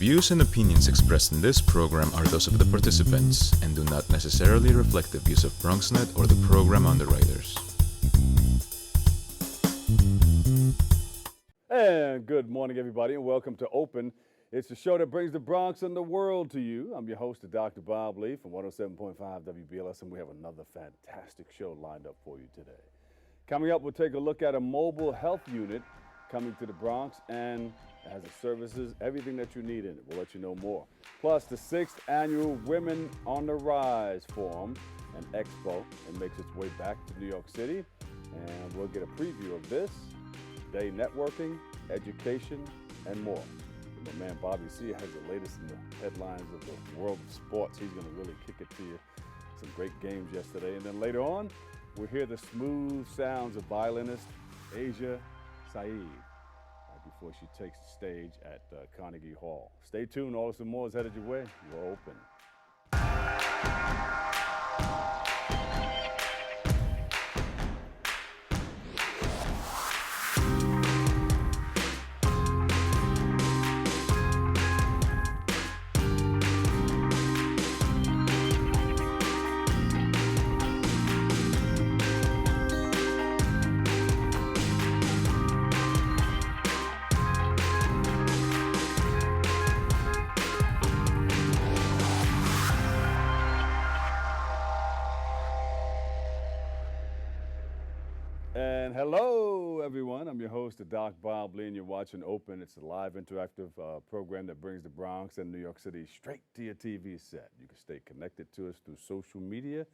views and opinions expressed in this program are those of the participants and do not necessarily reflect the views of BronxNet or the program underwriters. And good morning, everybody, and welcome to Open. It's the show that brings the Bronx and the world to you. I'm your host, Dr. Bob Lee from 107.5 WBLS, and we have another fantastic show lined up for you today. Coming up, we'll take a look at a mobile health unit coming to the Bronx, and it has the services, everything that you need in it. We'll let you know more. Plus, the 6th annual Women on the Rise Forum and Expo. It makes its way back to New York City, and we'll get a preview of this, day networking, education, and more. My man Bobby C has the latest in the headlines of the world of sports. He's going to really kick it to you. Some great games yesterday. And then later on, we'll hear the smooth sounds of violinist Asia Saeed right before she takes the stage at Carnegie Hall. Stay tuned. All this and more is headed your way. You're open. And hello, everyone. I'm your host, Doc Bob Lee, and you're watching Open. It's a live interactive program that brings the Bronx and New York City straight to your TV set. You can stay connected to us through social media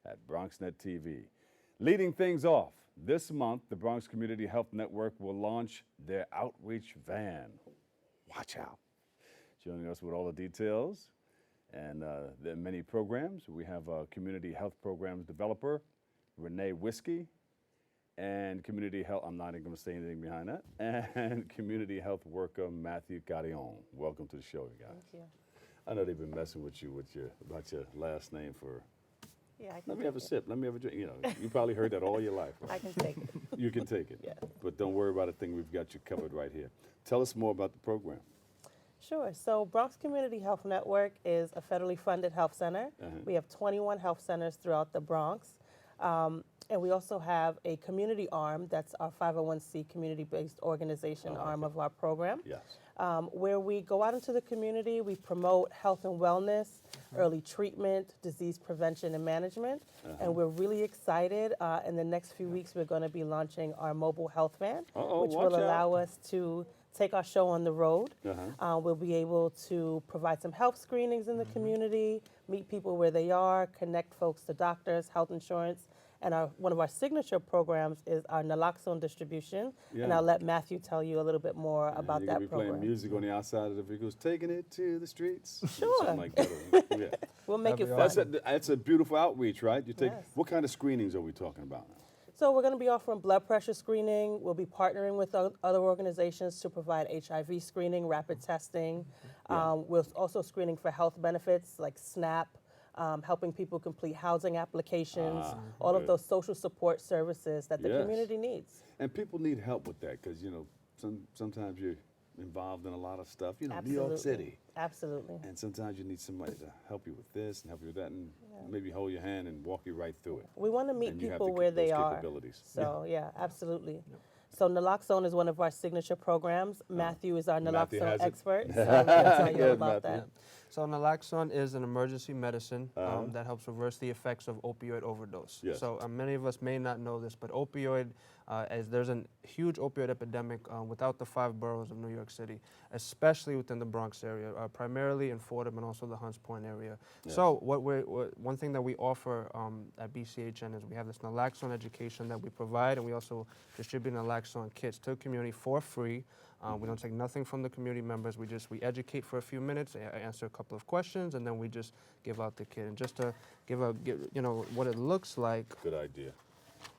at BronxNet TV. Leading things off, this month, the Bronx Community Health Network will launch their outreach van. Watch out. Joining us with all the details and the many programs, we have a community health programs developer, Renee Whiskey, and community health, I'm not even going to say anything behind that, and community health worker Matthew Carillon. Welcome to the show, you guys. Thank you. I know they've been messing with you about your last name for. Yeah, I can Let me have a sip. Let me have a drink. You know, you probably heard that all your life. Right? I can take it. You can take it. Yeah. But don't worry about a thing. We've got you covered right here. Tell us more about the program. Sure. So Bronx Community Health Network is a federally funded health center. We have 21 health centers throughout the Bronx. And we also have a community arm, that's our 501c community-based organization arm of our program, Yes. where we go out into the community, we promote health and wellness, early treatment, disease prevention and management, and we're really excited. In the next few weeks, we're going to be launching our mobile health van, which will allow us to take our show on the road. We'll be able to provide some health screenings in the community, meet people where they are, connect folks to doctors, health insurance. And one of our signature programs is our naloxone distribution. And I'll let Matthew tell you a little bit more about that program. You're going to be playing music on the outside of the vehicles, taking it to the streets. Sure. Something like that. We'll make it fun. That's a beautiful outreach, right? You take. Yes. What kind of screenings are we talking about? So we're going to be offering blood pressure screening. We'll be partnering with other organizations to provide HIV screening, rapid testing. We're also screening for health benefits like SNAP, helping people complete housing applications, all of those social support services that the community needs. And people need help with that because, you know, sometimes you're involved in a lot of stuff, you know, Absolutely. New York City. Absolutely. And sometimes you need somebody to help you with this and help you with that and maybe hold your hand and walk you right through it. We want to meet And you have people where they those are. capabilities. So, absolutely. So naloxone is one of our signature programs. Matthew is our Matthew naloxone has it. expert, so he'll tell you all about Matthew. that. So naloxone is an emergency medicine that helps reverse the effects of opioid overdose. Yes. So many of us may not know this, but opioid, as there's a huge opioid epidemic without the 5 boroughs of New York City, especially within the Bronx area, primarily in Fordham and also the Hunts Point area. Yes. So one thing that we offer at BCHN is we have this naloxone education that we provide, and we also distribute naloxone kits to the community for free. We don't take nothing from the community members. We educate for a few minutes, answer a couple of questions, and then we just give out the kit. And just to give you know what it looks like. Good idea.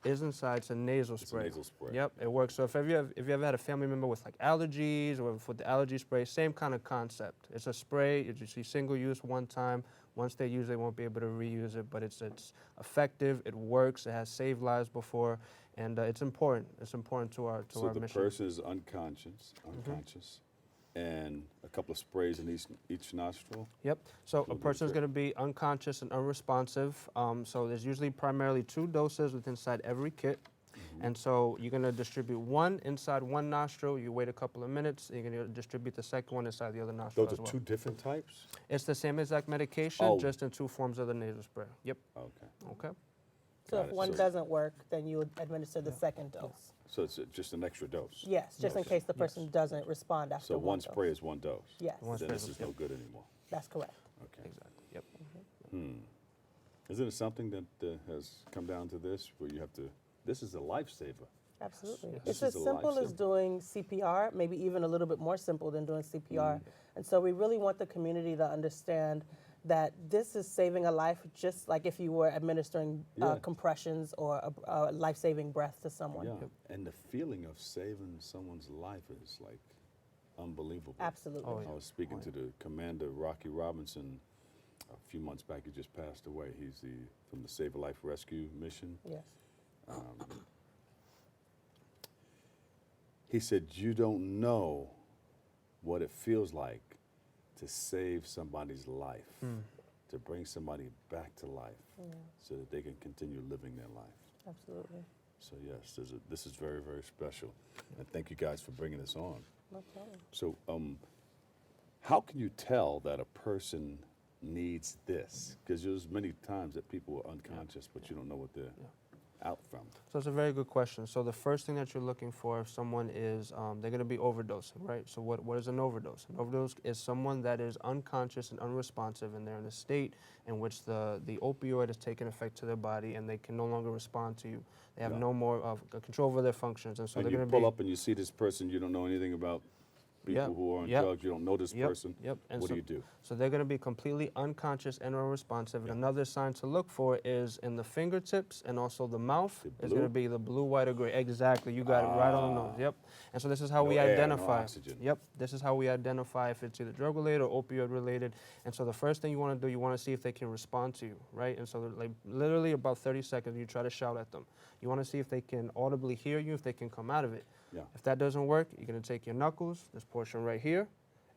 Is inside. It's a nasal spray. It's a nasal spray. Yep, it works. So if you ever had a family member with like allergies or with the allergy spray, same kind of concept. It's a spray. It's just single use one time. Once they use it, they won't be able to reuse it. But it's effective. It works. It has saved lives before. And it's important. It's important to our mission. So the person is unconscious, and a couple of sprays in each nostril. Yep. So a Including person's drip. going to be unconscious and unresponsive. So there's usually primarily 2 doses within inside every kit. And so you're going to distribute one inside one nostril. You wait a couple of minutes. And you're going to distribute the second one inside the other nostril Those as are well. 2 different types? It's the same exact medication, Oh. just in 2 forms of the nasal spray. Yep. Okay. Okay. So Got if it. one So- doesn't work, then you would administer the second dose. So it's just an extra dose? Yes, just in Okay. case the person doesn't respond after So one dose. spray is 1 dose? Yes, One Then spray this is- is no good anymore? that's correct. Okay. Exactly. Yep. Isn't it something that has come down to this, where you have to, this is a lifesaver? Absolutely. Yes. It's This as is a simple as lifesaver. doing CPR, maybe even a little bit more simple than doing CPR. And so we really want the community to understand that this is saving a life, just like if you were administering Yeah. compressions or a life-saving breath to someone. Yeah, and the feeling of saving someone's life is like unbelievable. Absolutely. Oh, yeah. I was speaking to the commander, Rocky Robinson, a few months back. He just passed away. He's from the Save a Life Rescue Mission. Yes. He said, you don't know what it feels like to save somebody's life, to bring somebody back to life so that they can continue living their life. Absolutely. So yes, this is very, very special. And thank you guys for bringing this on. No problem. So how can you tell that a person needs this? Because there's many times that people are unconscious, but you don't know what they're out from. So it's a very good question. So the first thing that you're looking for if someone is, they're going to be overdosing, right? So what is an overdose? An overdose is someone that is unconscious and unresponsive, and they're in a state in which the opioid has taken effect to their body, and they can no longer respond to you. They have Yeah. no more control over their functions, and so And they're you going to pull be up and you see this person, you don't know anything about people Yep, who are on yep, drugs, you don't know this yep, person. yep. And What so, do you do? So they're going to be completely unconscious and unresponsive. And another sign to look for is in the fingertips and also the mouth. The It's going to blue? be the blue, white, or gray. Exactly. You got it right on the nose. Yep. And so this is how No we air, no identify. oxygen. Yep. This is how we identify if it's either drug related or opioid related. And so the first thing you want to do, you want to see if they can respond to you, right? And so like literally about 30 seconds, you try to shout at them. You want to see if they can audibly hear you, if they can come out of it. Yeah. If that doesn't work, you're going to take your knuckles, this portion right here,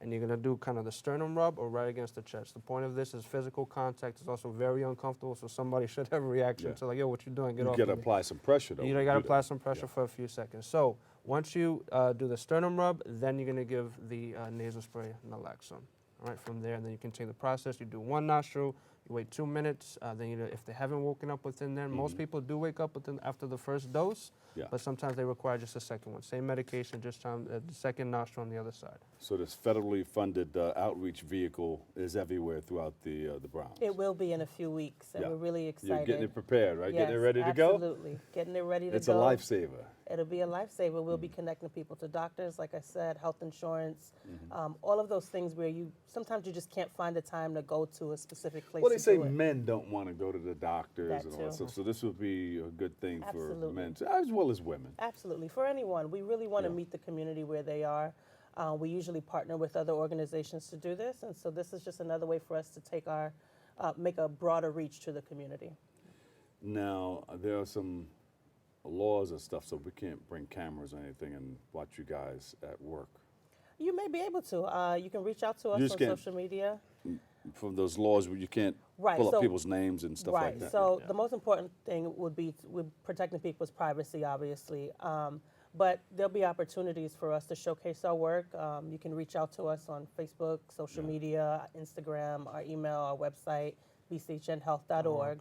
and you're going to do kind of the sternum rub or right against the chest. The point of this is physical contact. It's also very uncomfortable, so somebody should have a reaction Yeah. to like, yo, what you doing? Get You off got of to me. apply some pressure, though. You when got to do apply that. some pressure Yeah. for a few seconds. So once you do the sternum rub, then you're going to give the nasal spray naloxone. All right, from there, and then you continue the process. You do one nostril, you wait 2 minutes. Then if they haven't woken up within then, most people do wake up within after the first dose, Yeah. but sometimes they require just a second one. Same medication, just the second nostril on the other side. So this federally funded outreach vehicle is everywhere throughout the Bronx. It will be in a few weeks, and Yeah. we're really You're excited. getting it prepared, right? Getting it Yes, ready to go? Absolutely. Getting it ready to It's go. a lifesaver. It'll be a lifesaver. We'll be connecting people to doctors, like I said, health insurance, all of those things where sometimes you just can't find the time to go to a specific place Well, they to say do it. men don't want to go to the doctors That and all that too. stuff. So this would be a good thing for Absolutely. men, as well as women. Absolutely. For anyone, we really want to Yeah. meet the community where they are. We usually partner with other organizations to do this, and so this is just another way for us to take make a broader reach to the community. Now, there are some laws and stuff, so we can't bring cameras or anything and watch you guys at work. You may be able to. You can reach out to us You on just can't- social media. From those laws where you can't Right, pull up so- people's names and stuff Right. like that. So the most important thing would be with protecting people's privacy, obviously. But there'll be opportunities for us to showcase our work. You can reach out to us on Facebook, social media, Instagram, our email, our website, bchnhealth.org,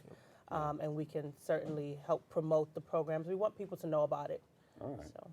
and we can certainly help promote the programs. We want people to know about it. All right. So,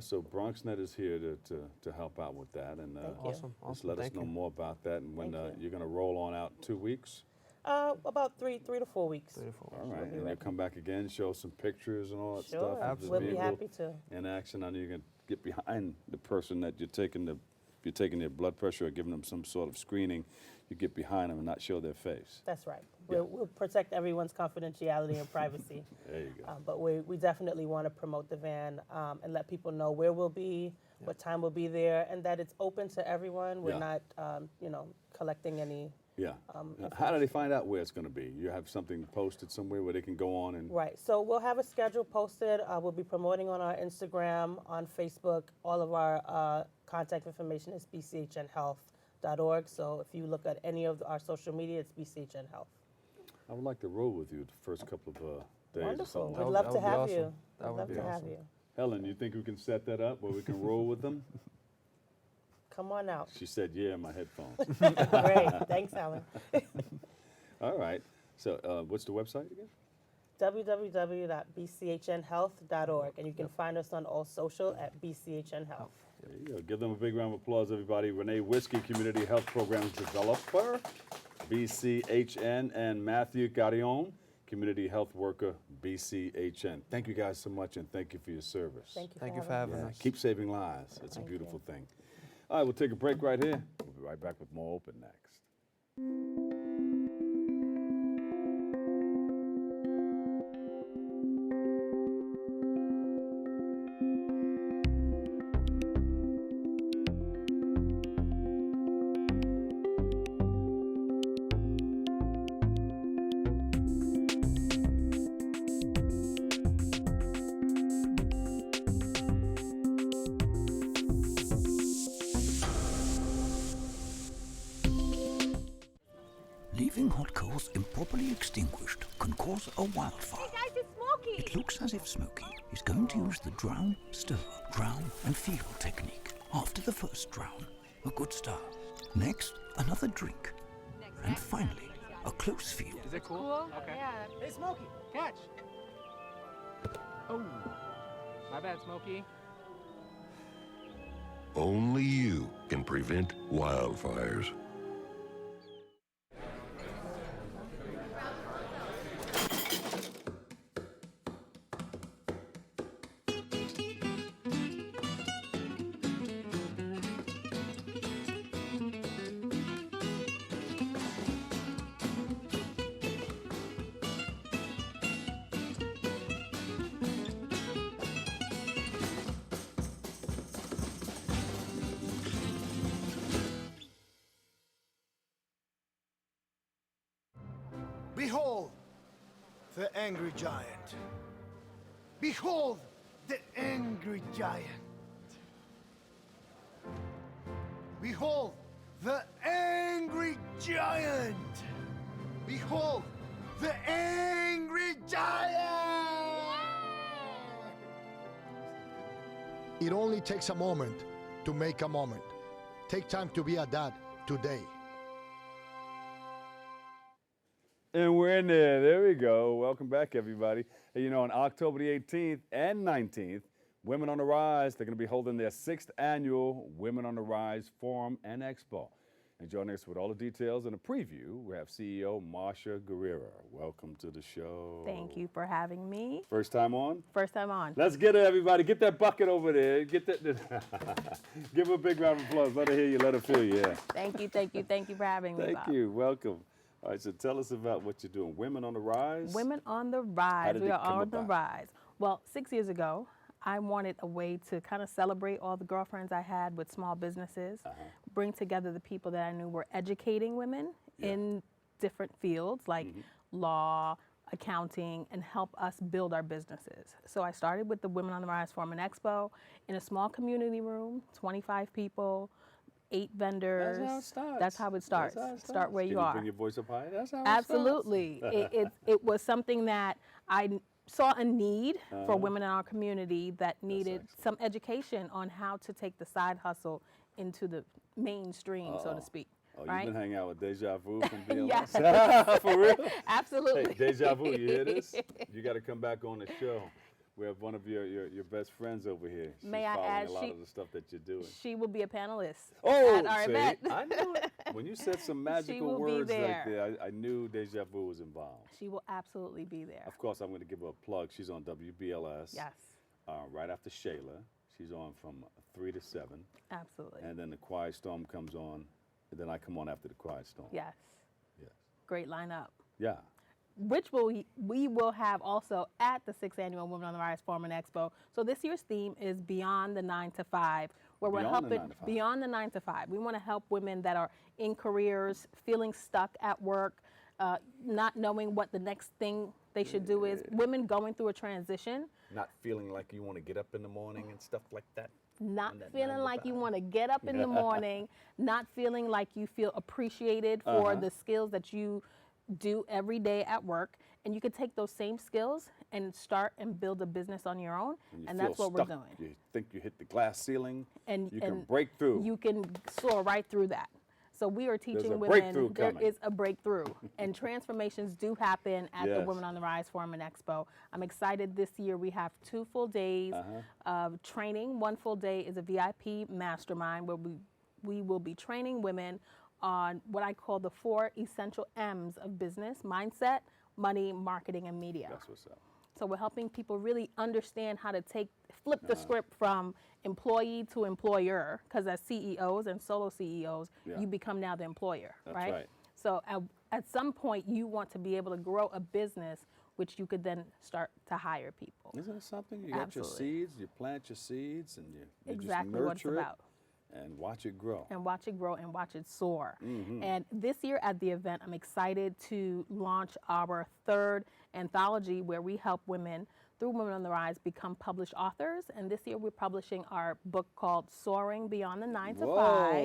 So BronxNet is here to help out with that, and Thank you. Awesome. just Awesome. let us Thank know you. more about that. And when Thank you. you're going to roll on out in 2 weeks. about three to 4 weeks. 3 to 4 All weeks. right, be and ready. you'll come back again, show some pictures and all that Sure, stuff. of the we'll be vehicle happy to. in action. I know you can get behind the person that you're taking if you're taking their blood pressure or giving them some sort of screening, you get behind them and not show their face. That's right. Yeah. We'll protect everyone's confidentiality and privacy. There you go. But we definitely want to promote the van and let people know where we'll be, what time we'll be there, and that it's open to everyone. We're Yeah. not, collecting any. Yeah. Now, how do they find out where it's going to be? You have something posted somewhere where they can go on and. Right. So we'll have a schedule posted. We'll be promoting on our Instagram, on Facebook. All of our contact information is bchnhealth.org. So if you look at any of our social media, it's BCHN Health. I would like to roll with you the first couple of days or Wonderful. something. We'd That love would to be have awesome. you. That We'd would love be to have awesome. you. Helen, you think we can set that up where we can roll with them? Come on out. She said, yeah, in my headphones. Great. Thanks, Helen. All right. So what's the website again? www.bchnhealth.org. And you can find us on all social at BCHN Health. There you go. Give them a big round of applause, everybody. Renee Whiskey, Community Health Programs Developer, BCHN, and Matthew Carrion, Community Health Worker, BCHN. Thank you guys so much, and thank you for your service. Thank you for having us. Keep saving lives. It's a Thank beautiful you. thing. All right, we'll take a break right here. We'll be right back with more Open next. Leaving hot coals improperly extinguished can cause a wildfire. Hey guys, it's Smokey! It looks as if Smokey is going to use the drown, stir, drown and feel technique. After the first drown, a good start. Next, another drink. And finally, a close feel. Is it cool? Okay. Yeah. Hey, Smokey, catch. Oh, my bad, Smokey. Only you can prevent wildfires. Behold, the angry giant. Behold, the angry giant. Behold, the angry giant. Behold, the angry giant. It only takes a moment to make a moment. Take time to be a dad today. And we're in there. There we go. Welcome back, everybody. Hey, you know, on October the 18th and 19th, Women on the Rise, they're going to be holding their 6th annual Women on the Rise Forum and Expo. And joining us with all the details and a preview, we have CEO Marsha Guerrera. Welcome to the show. Thank you for having me. First time on? First time on. Let's get it, everybody. Get that bucket over there. Get that. Give her a big round of applause. Let her hear you. Let her feel you. Yeah. Thank you, thank you, thank you for having me, Thank Bob. you. Welcome. All right, so tell us about what you're doing. Women on the Rise? Women on the Rise. did We it are come on the about? rise. Well, 6 years ago, I wanted a way to kind of celebrate all the girlfriends I had with small businesses, bring together the people that I knew were educating women in different fields like law, accounting, and help us build our businesses. So I started with the Women on the Rise Forum and Expo in a small community room, 25 people, 8 vendors. That's how it starts. That's how it starts. That's how it Start starts. where Can you are. Bring your voice up high. That's how it Absolutely. it was something that I saw a need for women in our community that needed some education on how to take the side hustle into the mainstream, so to speak. Oh, right? you've been hanging out with Deja Vu from BLS? Yes. For real? Absolutely. Hey, Deja Vu, you hear this? You got to come back on the show. We have one of your best friends over here. She's May I following add, a lot of the stuff that you're doing. She will be a panelist Oh, at our see, event. I knew it. When you said some magical will be words like there. that, I knew Deja Vu was involved. She will absolutely be there. Of course, I'm going to give her a plug. She's on WBLS. Yes, Right after Shayla. She's on from 3 to 7. absolutely. And then the Quiet Storm comes on. And then I come on after the Quiet Storm. Yes. Yes. Great lineup. Yeah. Which we will have also at the 6th Annual Women on the Rise Forum and Expo. So this year's theme is Beyond the 9 to 5, where we're Beyond the helping 9 to 5. beyond the 9 to 5. We want to help women that are in careers, feeling stuck at work, not knowing what the next thing they should do is. Women going through a transition. Not feeling like you want to get up in the morning and stuff like that. not feeling like you want to get up in the morning, not feeling like you feel appreciated for the skills that you do every day at work. And you could take those same skills and start and build a business on your own. And that's what we're doing. You think you hit the glass ceiling, And you can break through. You can soar right through that. So we are teaching a women breakthrough there coming. is a breakthrough, and transformations do happen at the Yes. Women on the Rise Forum and Expo. I'm excited this year. We have 2 full days of training. 1 full day is a VIP mastermind where we will be training women on what I call the 4 essential M's of business: mindset, money, marketing, and media. That's what's up. So we're helping people really understand how to flip the script from employee to employer, because as CEOs and solo CEOs, Yeah. you become now the employer, That's right? right. So at some point, you want to be able to grow a business, which you could then start to hire people. Isn't it something? You got your Absolutely. seeds, you plant your seeds, and you Exactly just what it's nurture it about. and watch it grow. And watch it grow and watch it soar. And this year at the event, I'm excited to launch our 3rd anthology where we help women through Women on the Rise become published authors. And this year we're publishing our book called Soaring Beyond the 9 to 5,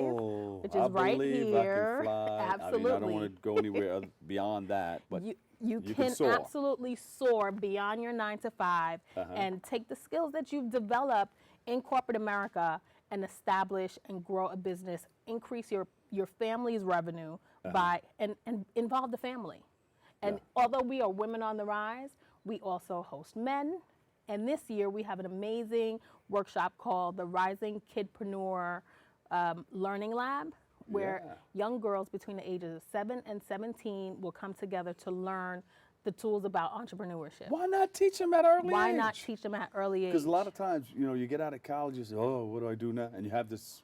Whoa, which is I right believe here. I can fly. Absolutely. I mean, I don't want to go anywhere beyond that, but You can can soar. absolutely soar beyond your 9 to 5 and take the skills that you've developed in corporate America and establish and grow a business, increase your family's revenue by and involve the family. And although we are Women on the Rise, we also host men. And this year we have an amazing workshop called the Rising Kidpreneur Learning Lab, where young girls between the ages of 7 and 17 will come together to learn the tools about entrepreneurship. why not teach them at early Why age? not teach them at early age? Because a lot of times, you get out of college, you say, "Oh, what do I do now?" And you have this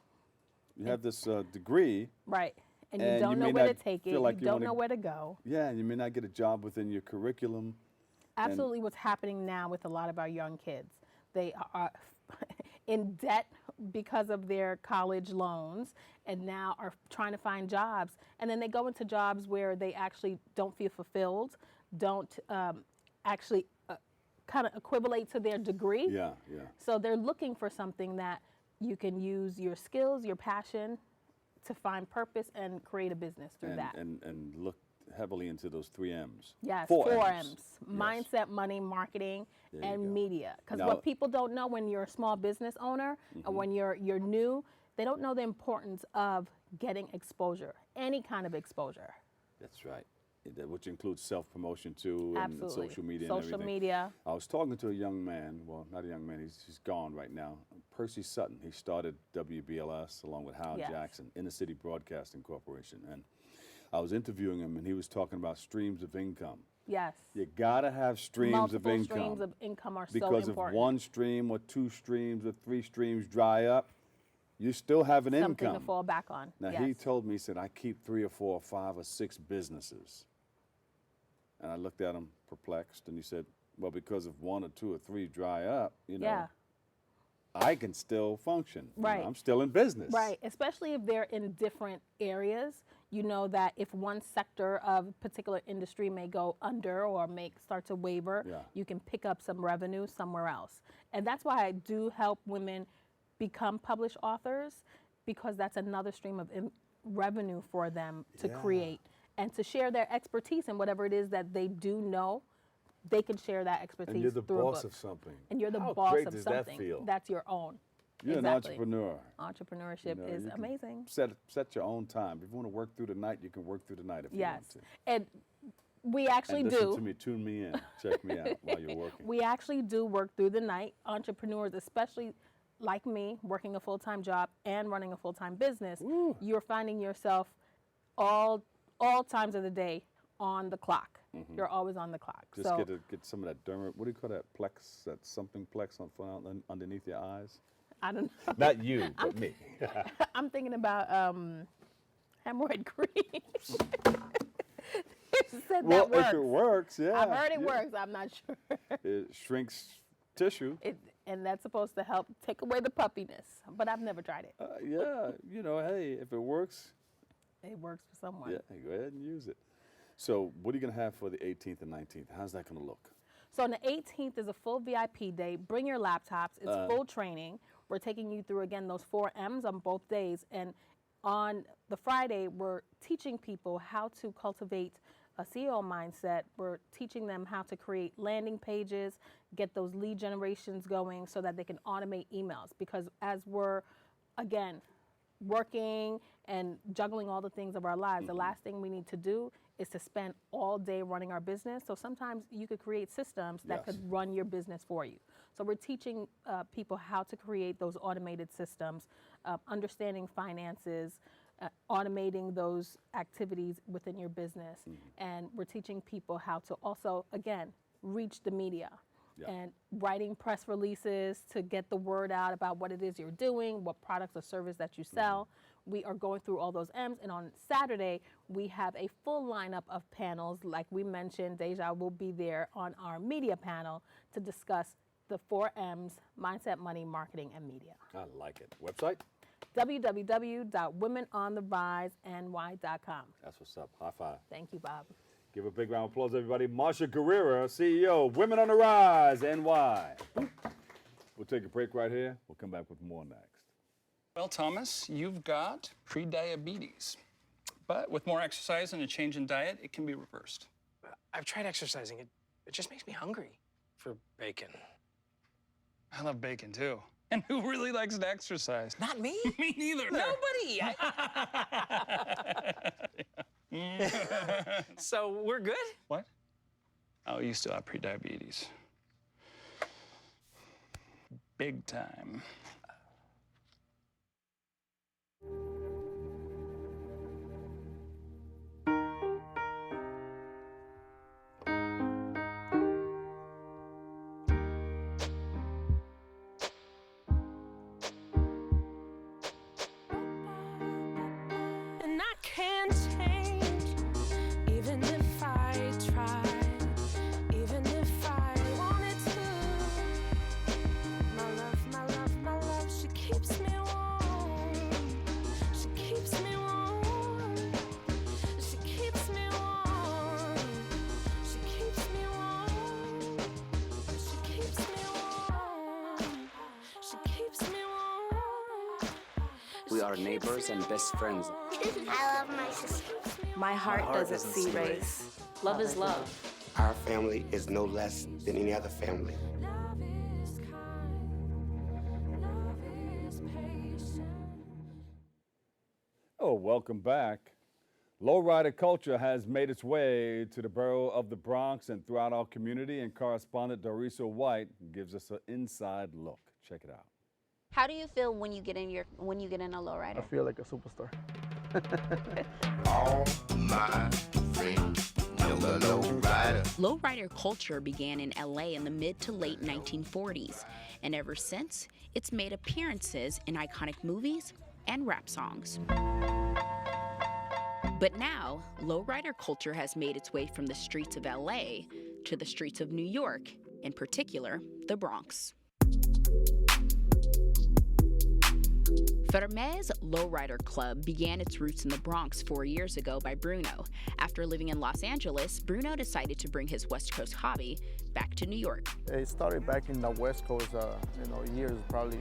degree. Right. And you And don't you know may where to not take it. feel like You you don't wanna- know where to go. Yeah, and you may not get a job within your curriculum. Absolutely what's happening now with a lot of our young kids. They are in debt because of their college loans and now are trying to find jobs. And then they go into jobs where they actually don't feel fulfilled, don't actually kind of equivalate to their degree. Yeah. So they're looking for something that you can use your skills, your passion to find purpose and create a business through that. And look heavily into those 3 M's. Yes, 4 4 M's. M's. Mindset, money, marketing, There you go. and media. Because Now- what people don't know when you're a small business owner or when you're new, they don't know the importance of getting exposure, any kind of exposure. That's right. Which includes self-promotion too, and Absolutely. social media and Social everything. media. I was talking to a young man, well, not a young man, he's gone right now, Percy Sutton. He started WBLS along with Hal Yes. Jackson, Inner City Broadcasting Corporation. And I was interviewing him, and he was talking about streams of income. Yes. You gotta have streams Multiple of income. streams of income are so because important. if one stream or 2 streams or 3 streams dry up, you still have an Something income. to fall back on. Now, yes. he told me, he said, I keep 3 or 4 or 5 or 6 businesses. And I looked at him perplexed, and he said, well, because if 1 or 2 or 3 dry up, Yeah. I can still function. Right. I'm still in business. Right, especially if they're in different areas. You know that if one sector of a particular industry may go under or may start to waver, Yeah. you can pick up some revenue somewhere else. And that's why I do help women become published authors, because that's another stream of revenue for them to Yeah. create and to share their expertise in whatever it is that they do know. They can share that expertise And you're the through a boss book. of something. And you're the How boss great of does something that feel? that's your own. You're Exactly. an entrepreneur. Entrepreneurship You know, is you can amazing. Set your own time. If you want to work through the night, you can work through the night if you want Yes, to. and we actually And listen do. to me, tune me in, check me out while you're working. We actually do work through the night. Entrepreneurs, especially like me, working a full-time job and running a full-time business, you're finding yourself all times of the day on the clock. You're always on the clock. Just so get some of that derma. What do you call that plex? That something plex underneath your eyes? I don't know. Not you, but me. I'm thinking about hemorrhoid cream. It said Well, that works. if it works, yeah. I've heard it yeah. works. I'm not sure. It shrinks tissue. And that's supposed to help take away the puppiness. But I've never tried it. Yeah, hey, if it works, It works for someone. yeah, go ahead and use it. So, what are you going to have for the 18th and 19th? How's that going to look? So on the 18th is a full VIP day. Bring your laptops. It's full training. We're taking you through, again, those 4 M's on both days. And on the Friday, we're teaching people how to cultivate a CEO mindset. We're teaching them how to create landing pages, get those lead generations going so that they can automate emails. Because as we're, again, working and juggling all the things of our lives, the last thing we need to do is to spend all day running our business. So sometimes you could create systems that could run your business for you. So we're teaching people how to create those automated systems, understanding finances, automating those activities within your business. And we're teaching people how to also, again, reach the media. And writing press releases to get the word out about what it is you're doing, what products or service that you sell. We are going through all those M's. And on Saturday, we have a full lineup of panels. Like we mentioned, Deja will be there on our media panel to discuss the 4 M's, mindset, money, marketing, and media. I like it. Website? www.womenontheriseny.com. That's what's up. High five. Thank you, Bob. Give a big round of applause, everybody. Marsha Guerrera, CEO of Women on the Rise, NY. We'll take a break right here. We'll come back with more next. Well, Thomas, you've got prediabetes. But with more exercise and a change in diet, it can be reversed. I've tried exercising. It just makes me hungry for bacon. I love bacon, too. And who really likes to exercise? Not me. Me neither. Nobody. So we're good? What? Oh, you still have prediabetes. Big time. We are neighbors and best friends. I love my sister. My heart doesn't see race. Love is love. Our family is no less than any other family. Oh, welcome back. Lowrider culture has made its way to the borough of the Bronx and throughout our community, and correspondent Dorisa White gives us an inside look. Check it out. How do you feel when you get in a lowrider? I feel like a superstar. All my friends know the lowrider. Lowrider culture began in LA in the mid to late 1940s, and ever since, it's made appearances in iconic movies and rap songs. But now, lowrider culture has made its way from the streets of LA to the streets of New York, in particular, the Bronx. Fermé's Lowrider Club began its roots in the Bronx 4 years ago by Bruno. After living in Los Angeles, Bruno decided to bring his West Coast hobby back to New York. It started back in the West Coast, years, probably,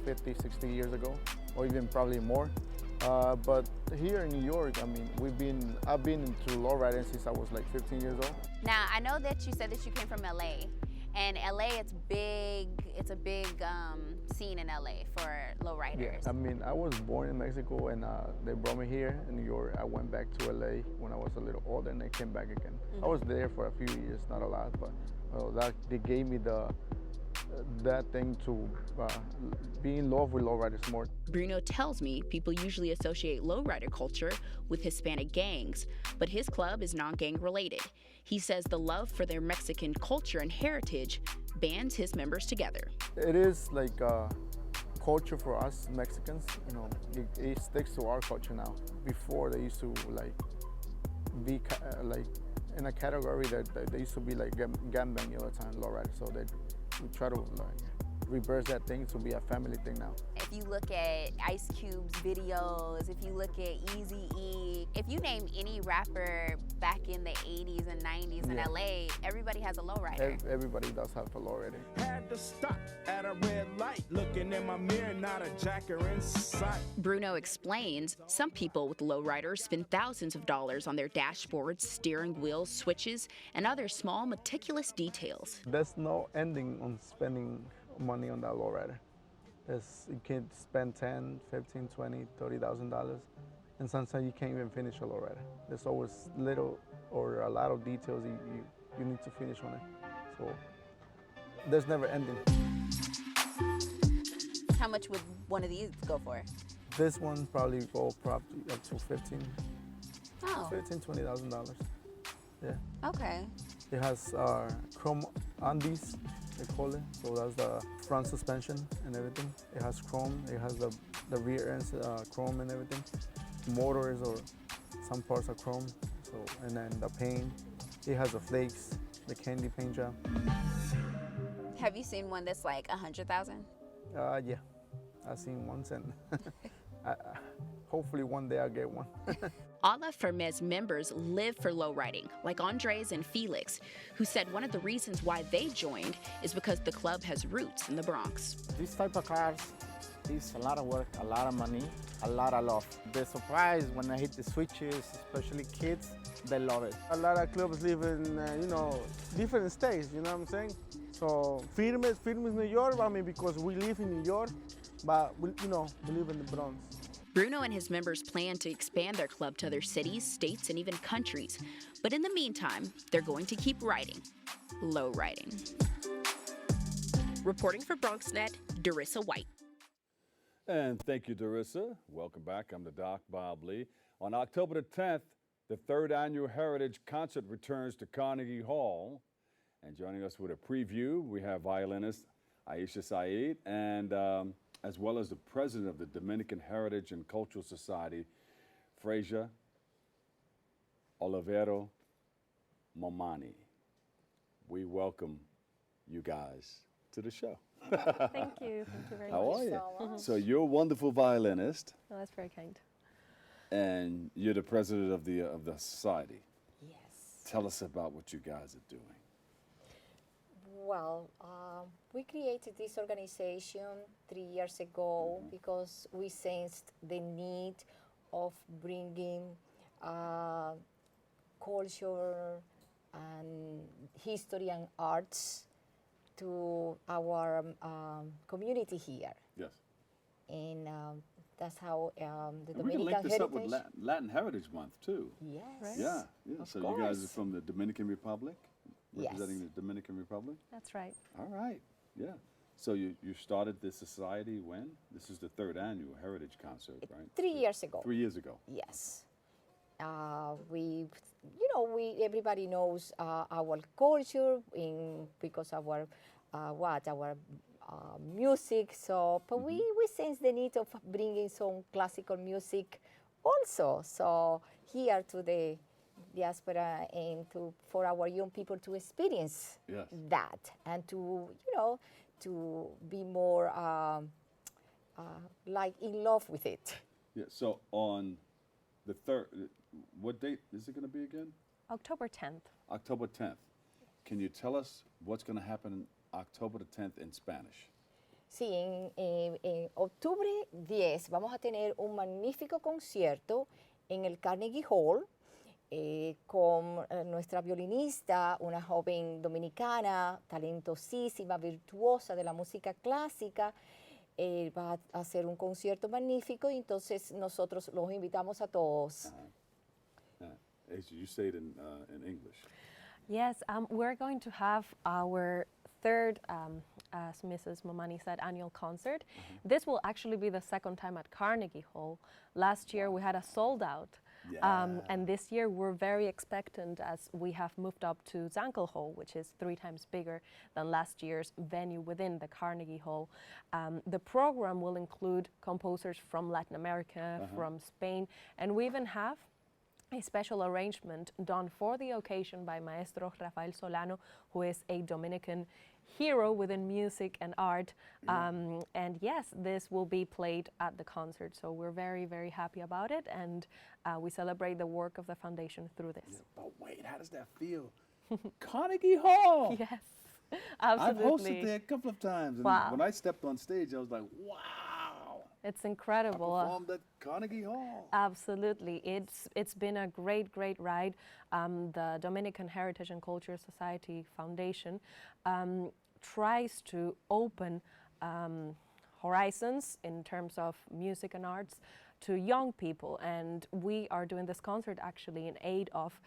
50, 60 years ago, or even probably more. But here in New York, I've been into lowriding since I was like 15 years old. Now, I know that you said that you came from LA. And LA, it's a big scene in LA for lowriders. Yeah, I was born in Mexico and they brought me here in New York. I went back to LA when I was a little older and I came back again. I was there for a few years, not a lot, but they gave me that thing to be in love with lowriders more. Bruno tells me people usually associate lowrider culture with Hispanic gangs, but his club is non-gang related. He says the love for their Mexican culture and heritage bands his members together. It is like culture for us Mexicans, it sticks to our culture now. Before they used to be in a category that they used to be like gangbang all the time, lowrider. So we try to reverse that thing to be a family thing now. If you look at Ice Cube's videos, if you look at Eazy-E, if you name any rapper back in the 80s and 90s in LA, everybody has a lowrider. Everybody does have a lowrider. Had to stop at a red light, looking in my mirror, not a jacker in sight. Bruno explains some people with lowriders spend thousands of dollars on their dashboards, steering wheels, switches, and other small, meticulous details. There's no ending on spending money on that lowrider. You can spend $10, $15, $20, $30,000, and sometimes you can't even finish a lowrider. There's always little or a lot of details you need to finish on it. So there's never ending. How much would one of these go for? This one probably go up to $15,000, $20,000. Yeah. Okay. It has chrome Andes, they call it. So that's the front suspension and everything. It has chrome. It has the rear ends chrome and everything. Motors or some parts are chrome. So and then the paint. It has the flakes, the candy paint job. Have you seen one that's like 100,000? Yeah, I've seen ones, and hopefully one day I'll get one. All of Fermez members live for lowriding, like Andres and Felix, who said one of the reasons why they joined is because the club has roots in the Bronx. This type of cars is a lot of work, a lot of money, a lot of love. The surprise when I hit the switches, especially kids, they love it. A lot of clubs live in, different states, you know what I'm saying? So Firmes New York, I mean, because we live in New York, but we live in the Bronx. Bruno and his members plan to expand their club to other cities, states, and even countries. But in the meantime, they're going to keep riding. Low riding. Reporting for BronxNet, Darissa White. And thank you, Darissa. Welcome back. I'm the Doc, Bob Lee. On October the 10th, the third annual Heritage Concert returns to Carnegie Hall. And joining us with a preview, we have violinist Aisha Saeed and as well as the president of the Dominican Heritage and Cultural Society, Frasia Olivero Momani. We welcome you guys to the show. Thank you. Thank you very much. How are you? So you're a wonderful violinist. Oh, that's very kind. And you're the president of the society. Yes. Tell us about what you guys are doing. Well, we created this organization 3 years ago because we sensed the need of bringing culture and history and arts to our community here. Yes. And that's how the and we can Dominican link this Heritage. up with Latin Heritage Month too. Yes. Right. Yeah. Of So course. you guys are from the Dominican Republic, Yes. representing the Dominican Republic. That's right. All right. Yeah. So you started this society when? This is the third annual Heritage Concert, right? 3 years ago. 3 years ago. Yes. Everybody knows our culture because of our music. So, but we sense the need of bringing some classical music also. So here to the diaspora and for our young people to experience that and to be more like in love with it. Yeah. So on the third, what date is it going to be again? October 10th. October 10th. Can you tell us what's going to happen October the 10th in Spanish? Sí, en octubre 10 vamos a tener un magnífico concierto en el Carnegie Hall con nuestra violinista, una joven dominicana, talentosísima, virtuosa de la música clásica. Va a hacer un concierto magnífico y entonces nosotros los invitamos a todos. You say it in English. Yes, we're going to have our third, as Mrs. Momani said, annual concert. This will actually be the second time at Carnegie Hall. Last year we had a sold out. And this year we're very expectant as we have moved up to Zankel Hall, which is 3 times bigger than last year's venue within the Carnegie Hall. The program will include composers from Latin America, from Spain, and we even have a special arrangement done for the occasion by Maestro Rafael Solano, who is a Dominican hero within music and art. And yes, this will be played at the concert. So we're very, very happy about it. And we celebrate the work of the foundation through this. Yeah, but wait, how does that feel? Carnegie Hall! Yes, absolutely. I've hosted there a couple of times. And Wow. when I stepped on stage, I was like, wow. It's incredible. I performed at Carnegie Hall. Absolutely. It's been a great, great ride. The Dominican Heritage and Culture Society Foundation tries to open horizons in terms of music and arts to young people, and we are doing this concert actually in aid of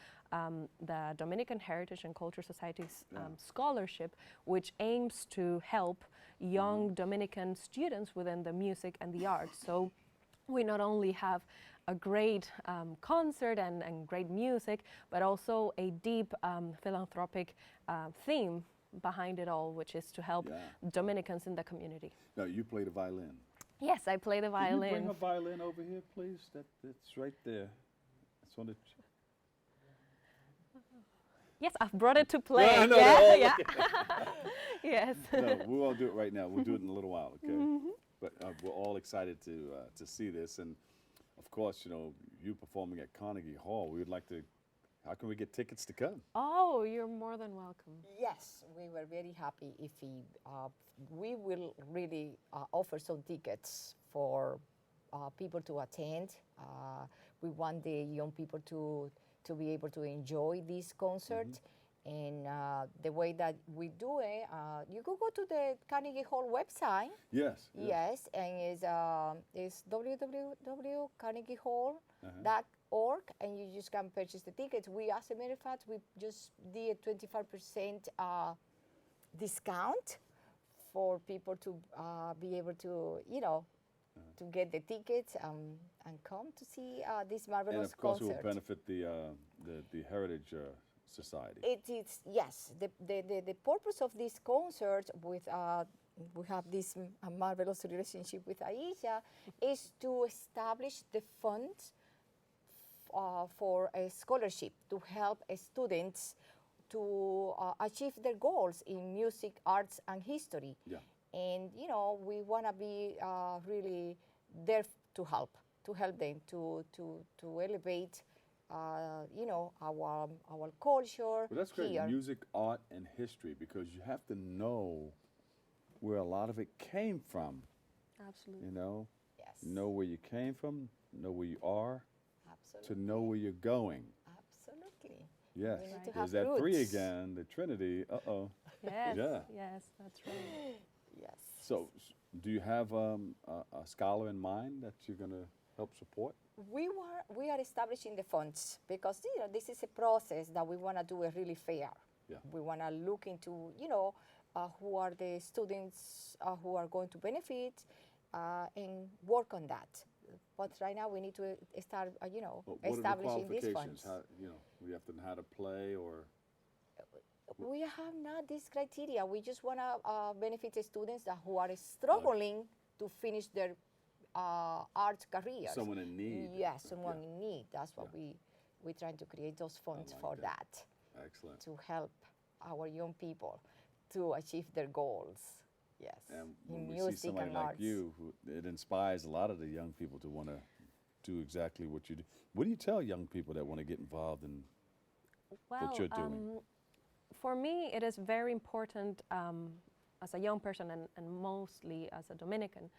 the Dominican Heritage and Culture Society's scholarship, which aims to help young Dominican students within the music and the arts. So we not only have a great concert and great music, but also a deep philanthropic theme behind it all, which is to help Dominicans in the community. Now, you play the violin. Yes, I play the violin. Can you bring a violin over here, please? It's right there. It's on the... Yes, I've brought it to play. No, yeah. Yes. No, we won't do it right now. We'll do it in a little while, okay? But we're all excited to see this. And, of course, you know, you performing at Carnegie Hall, we would like to... How can we get tickets to come? Oh, you're more than welcome. Yes, we were very happy if we will really offer some tickets for people to attend. We want the young people to be able to enjoy this concert. And the way that we do it, you could go to the Carnegie Hall website. Yes. Yes, and it's www.carnegiehall.org, and you just can purchase the tickets. We, as a matter of fact, we just did a 25% discount for people to be able to, you know, to get the tickets and come to see this marvelous concert. And of course, it will benefit the Heritage Society. It is, yes. The purpose of this concert with we have this marvelous relationship with Aisha is to establish the funds for a scholarship to help students to achieve their goals in music, arts, and history. Yeah. And you know, we want to be really there to help them to elevate, you know, our culture. Well, that's great. Here. Music, art, and history, because you have to know where a lot of it came from. Absolutely. You know, yes. Know where you came from, know where you are, Absolutely. to know where you're going. Absolutely. Yes. We need to There's have that three roots. again, the Trinity. Uh-oh. Yes. Yeah. Yes, that's right. Yes. So, do you have a scholar in mind that you're going to help support? We are establishing the funds because, you know, this is a process that we want to do it really fair. Yeah. We want to look into, you know, who are the students who are going to benefit and work on that. But right now we need to start, you know, establishing these funds. How, you know, we have to know how to play, or we have not this criteria. We just want to benefit the students who are struggling to finish their art careers. Someone in need. Yes, someone in need. That's what we're trying to create those funds for that. Excellent. To help our young people to achieve their goals. Yes. And in when we music see somebody and like arts. you, it inspires a lot of the young people to want to do exactly what you do. What do you tell young people that want to get involved in what you're doing? For me, it is very important as a young person and mostly as a Dominican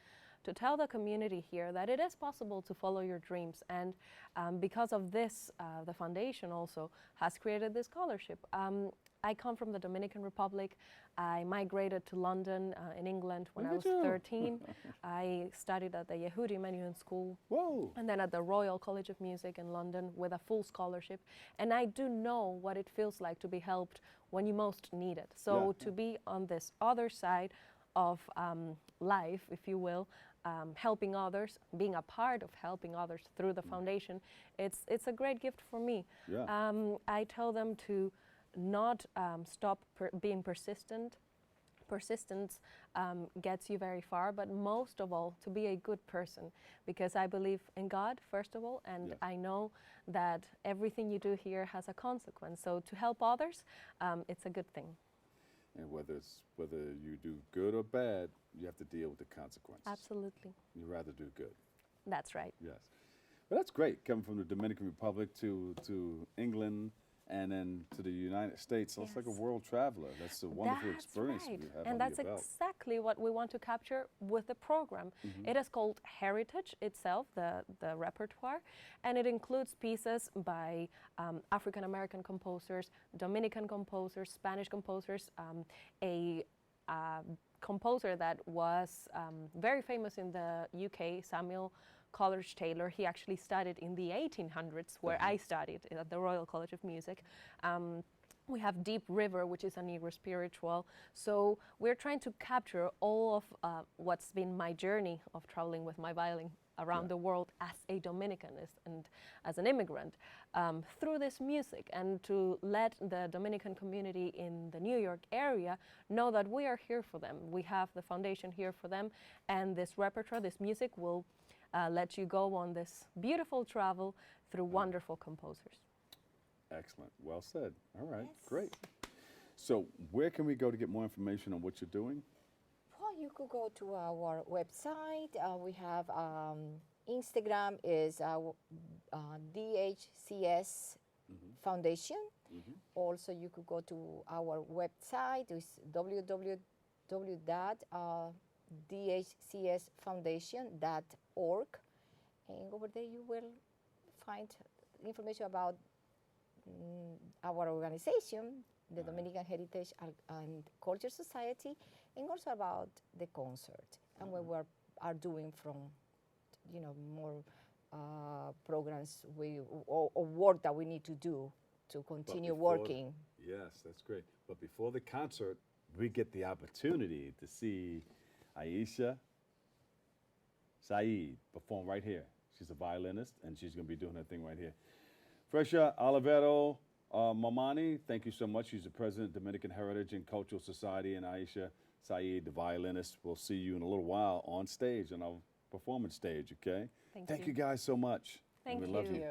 to tell the community here that it is possible to follow your dreams. And because of this, the foundation also has created this scholarship. I come from the Dominican Republic. I migrated to London in England when I was 13. I studied at the Yehudi Menuhin School. Whoa. And then at the Royal College of Music in London with a full scholarship. And I do know what it feels like to be helped when you most need it. So to be on this other side of life, if you will, helping others, being a part of helping others through the foundation, it's a great gift for me. Yeah. I tell them to not stop being persistent. Persistence gets you very far, but most of all, to be a good person, because I believe in God, first of all, and I know that everything you do here has a consequence. So to help others, it's a good thing. And whether you do good or bad, you have to deal with the consequences. Absolutely. You'd rather do good. That's right. Yes. Well, that's great, coming from the Dominican Republic to England and then to the United States. So it's like a world traveler. That's a wonderful experience Right. you have And under that's your belt. exactly what we want to capture with the program. It is called Heritage itself, the repertoire, and it includes pieces by African American composers, Dominican composers, Spanish composers, a composer that was very famous in the UK, Samuel Coleridge Taylor. He actually studied in the 1800s, where I studied at the Royal College of Music. We have Deep River, which is a Negro spiritual. So we're trying to capture all of what's been my journey of traveling with my violin around the world as a Dominicanist and as an immigrant through this music, and to let the Dominican community in the New York area know that we are here for them. We have the foundation here for them, and this repertoire, this music will let you go on this beautiful travel through wonderful composers. Excellent. Well said. All right. Great. So where can we go to get more information on what you're doing? Well, you could go to our website. We have Instagram is DHCS Foundation. Also, you could go to our website. It's www.dhcsfoundation.org. And over there you will find information about our organization, the Dominican Heritage and Culture Society, and also about the concert and what we are doing from, more programs or work that we need to do to continue working. Yes, that's great. But before the concert, we get the opportunity to see Aisha Saeed perform right here. She's a violinist, and she's going to be doing her thing right here. Fresha Olivero Mamani, thank you so much. She's the president of Dominican Heritage and Cultural Society, and Aisha Saeed, the violinist. We'll see you in a little while on stage, on our performance stage, okay? Thank you guys so much. Thank we you. love you.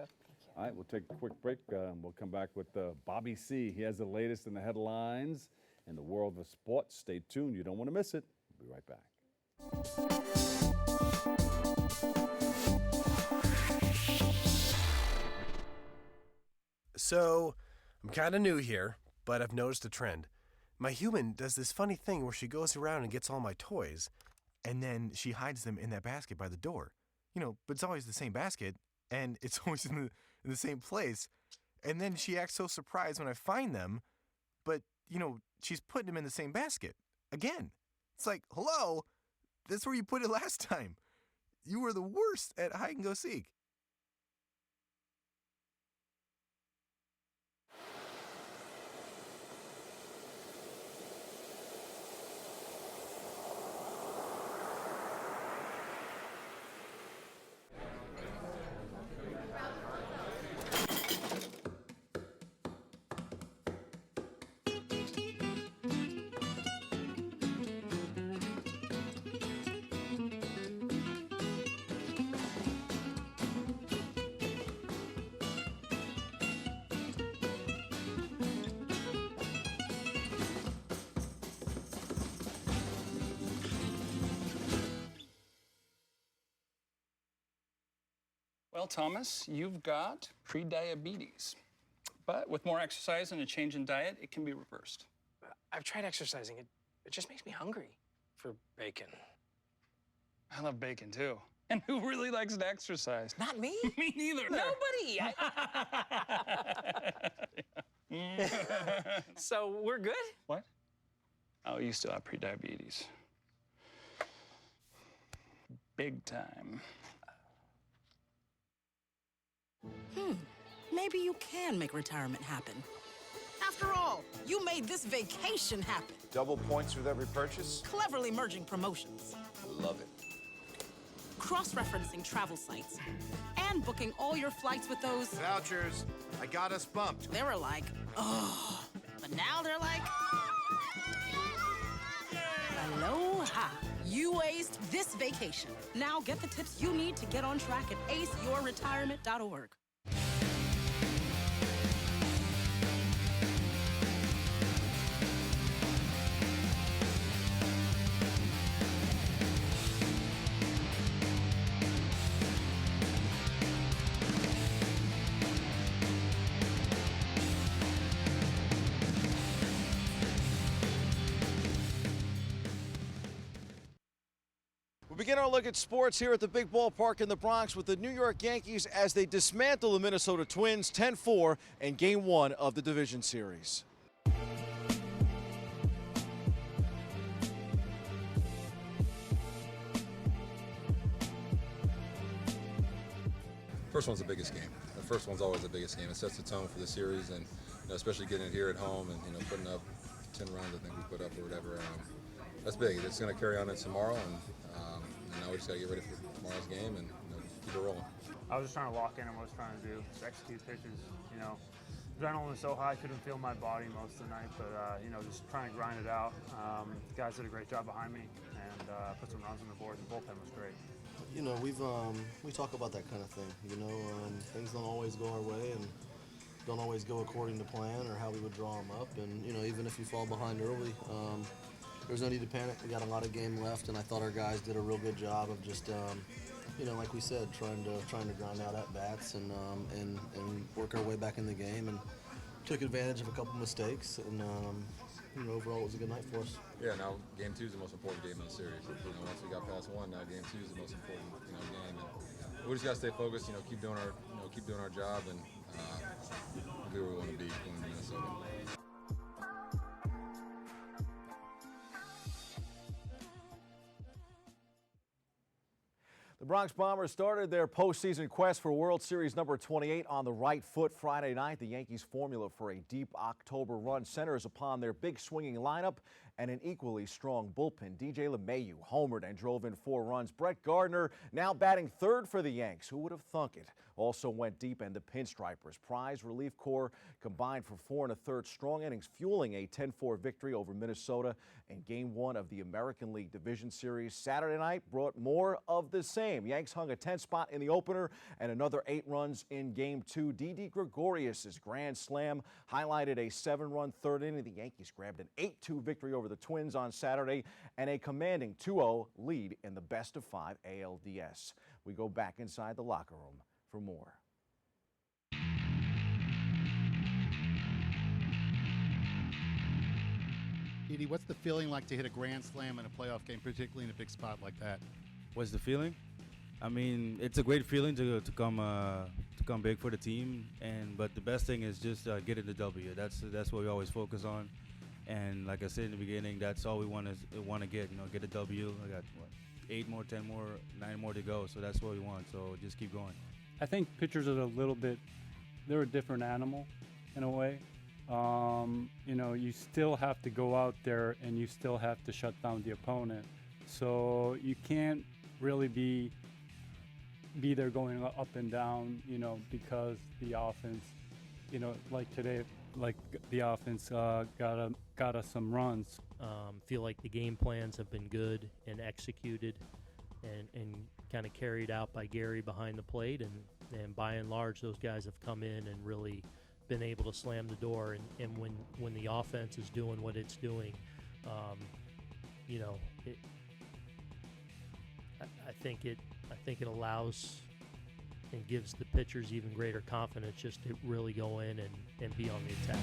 All right, we'll take a quick break. We'll come back with Bobby C. He has the latest in the headlines in the world of sports. Stay tuned. You don't want to miss it. We'll be right back. So, I'm kind of new here, but I've noticed a trend. My human does this funny thing where she goes around and gets all my toys, and then she hides them in that basket by the door. But it's always the same basket, and it's always in the same place. And then she acts so surprised when I find them, but, she's putting them in the same basket again. It's like, hello, that's where you put it last time. You were the worst at hide and go seek. Well, Thomas, you've got pre-diabetes. But with more exercise and a change in diet, it can be reversed. I've tried exercising. It just makes me hungry for bacon. I love bacon, too. And who really likes to exercise? Not me. Me neither. Nobody. So we're good? What? Oh, you still have pre-diabetes. Big time. Maybe you can make retirement happen. After all, you made this vacation happen. Double points with every purchase? Cleverly merging promotions. Love it. Cross-referencing travel sites. And booking all your flights with those... Vouchers. I got us bumped. They were like, oh. But now they're like... Aloha. You aced this vacation. Now get the tips you need to get on track at aceyourretirement.org. begin our look at sports here at the big ballpark in the Bronx with the New York Yankees as they dismantle the Minnesota Twins 10-4 in Game 1 of the division series. First one's the biggest game. The first one's always the biggest game. It sets the tone for the series, and especially getting it here at home and putting up 10 runs. I think we put up or whatever. That's big. It's going to carry on into tomorrow, and now we just got to get ready for tomorrow's game and keep it rolling. I was just trying to lock in on what I was trying to do, just execute pitches. Adrenaline was so high, I couldn't feel my body most of the night, but just trying to grind it out. The guys did a great job behind me and put some runs on the board. The bullpen was great. We talk about that kind of thing. Things don't always go our way and don't always go according to plan or how we would draw them up. And even if you fall behind early, there's no need to panic. We got a lot of game left, and I thought our guys did a real good job of just, like we said, trying to grind out at bats and work our way back in the game, and took advantage of a couple mistakes. And overall, it was a good night for us. Yeah, now Game 2 is the most important game in the series. Once we got past one, now Game 2 is the most important game. And we just got to stay focused. Keep doing our job, and be where we want to be in Minnesota. The Bronx Bombers started their postseason quest for World Series number 28 on the right foot Friday night. The Yankees' formula for a deep October run centers upon their big swinging lineup and an equally strong bullpen. DJ LeMahieu homered and drove in 4 runs. Brett Gardner now batting third for the Yanks. Who would have thunk it? Also went deep, and the Pinstripers' prize relief corps combined for 4 1/3 strong innings, fueling a 10-4 victory over Minnesota in Game 1 of the American League Division Series. Saturday night brought more of the same. Yanks hung a 10 spot in the opener and another 8 runs in Game 2. Didi Gregorius' grand slam highlighted a 7-run third inning. The Yankees grabbed an 8-2 victory over the Twins on Saturday and a commanding 2-0 lead in the best-of-5 ALDS. We go back inside the locker room for more. Didi, what's the feeling like to hit a grand slam in a playoff game, particularly in a big spot like that? What's the feeling? I mean, it's a great feeling to come big for the team, but the best thing is just getting the W. That's what we always focus on, and like I said in the beginning, that's all we want to get. Get a W. I got 8 more, 10 more, 9 more to go, so that's what we want. So just keep going. I think pitchers are they're a different animal in a way. You still have to go out there and you still have to shut down the opponent. So you can't really be there going up and down, because the offense, like today, like the offense got us some runs. Feel like the game plans have been good and executed and kind of carried out by Gary behind the plate, and by and large those guys have come in and really been able to slam the door, and when the offense is doing what it's doing, I think it allows and gives the pitchers even greater confidence just to really go in and be on the attack.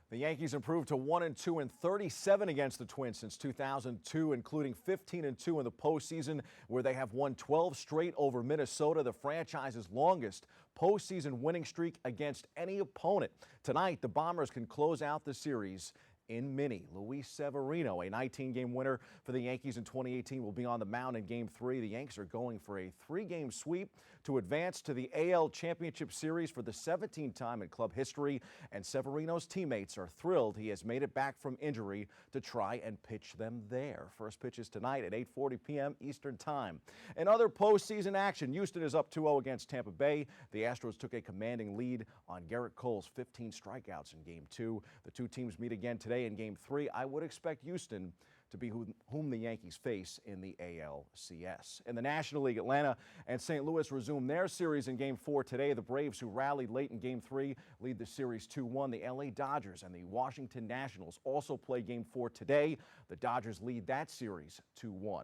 The Yankees improved to 1-2 and 37 against the Twins since 2002, including 15-2 in the postseason, where they have won 12 straight over Minnesota, the franchise's longest postseason winning streak against any opponent. Tonight, the Bombers can close out the series in Minnie. Luis Severino, a 19-game winner for the Yankees in 2018, will be on the mound in Game 3. The Yanks are going for a 3-game sweep to advance to the AL Championship Series for the 17th time in club history, and Severino's teammates are thrilled he has made it back from injury to try and pitch them there. First pitch is tonight at 8:40 p.m. Eastern Time. In other postseason action, Houston is up 2-0 against Tampa Bay. The Astros took a commanding lead on Garrett Cole's 15 strikeouts in Game 2. The two teams meet again today in Game 3. I would expect Houston to be whom the Yankees face in the ALCS. In the National League, Atlanta and St. Louis resume their series in Game 4 today. The Braves, who rallied late in Game 3, lead the series 2-1. The LA Dodgers and the Washington Nationals also play Game 4 today. The Dodgers lead that series 2-1.